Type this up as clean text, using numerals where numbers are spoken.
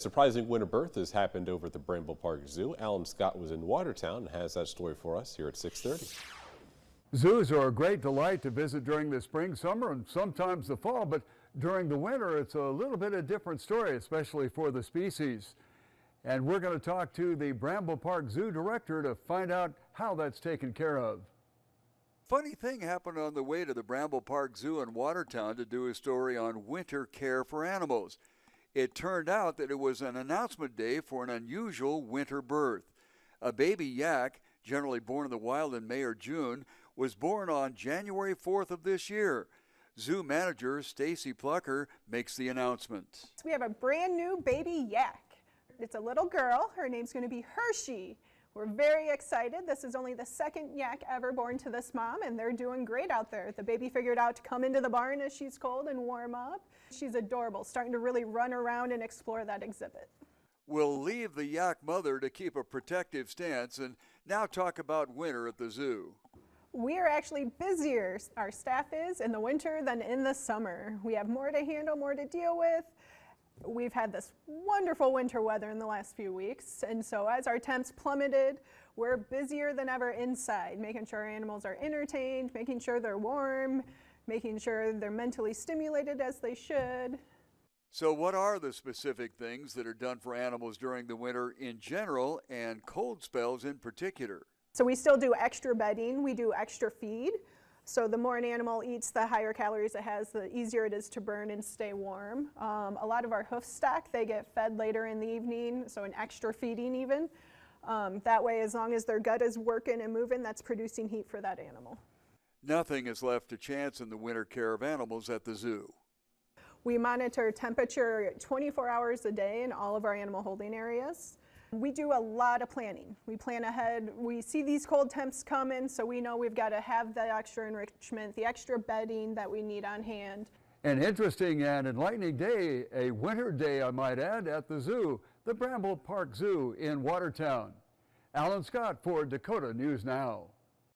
Surprising winter birth has happened over at the Bramble Park Zoo. Alan Scott was in Watertown and has that story for us here at 6:30. Zoos are a great delight to visit during the spring, summer, and sometimes the fall, but during the winter it's a little bit of a different story, especially for the species. And we're going to talk to the Bramble Park Zoo director to find out how that's taken care of. Funny thing happened on the way to the Bramble Park Zoo in Watertown to do a story on winter care for animals. It turned out that it was an announcement day for an unusual winter birth. A baby yak, generally born in the wild in May or June, was born on January 4th of this year. Zoo manager Stacy Plucker makes the announcement. We have a brand new baby yak. It's a little girl. Her name's going to be Hershey. We're very excited. This is only the second yak ever born to this mom, and they're doing great out there. The baby figured out to come into the barn as she's cold and warm up. She's adorable, starting to really run around and explore that exhibit. We'll leave the yak mother to keep a protective stance and now talk about winter at the zoo. We are actually busier, our staff is, in the winter than in the summer. We have more to handle, more to deal with. We've had this wonderful winter weather in the last few weeks, and so as our temps plummeted, we're busier than ever inside, making sure our animals are entertained, making sure they're warm, making sure they're mentally stimulated as they should. So what are the specific things that are done for animals during the winter in general and cold spells in particular? So we still do extra bedding, we do extra feed. So the more an animal eats, the higher calories it has, the easier it is to burn and stay warm. A lot of our hoof stock, they get fed later in the evening, so an extra feeding even. That way, as long as their gut is working and moving, that's producing heat for that animal. Nothing is left to chance in the winter care of animals at the zoo. We monitor temperature 24 hours a day in all of our animal holding areas. We do a lot of planning. We plan ahead. We see these cold temps coming, so we know we've got to have the extra enrichment, the extra bedding that we need on hand. An interesting and enlightening day, a winter day I might add, at the zoo, the Bramble Park Zoo in Watertown. Alan Scott for Dakota News Now.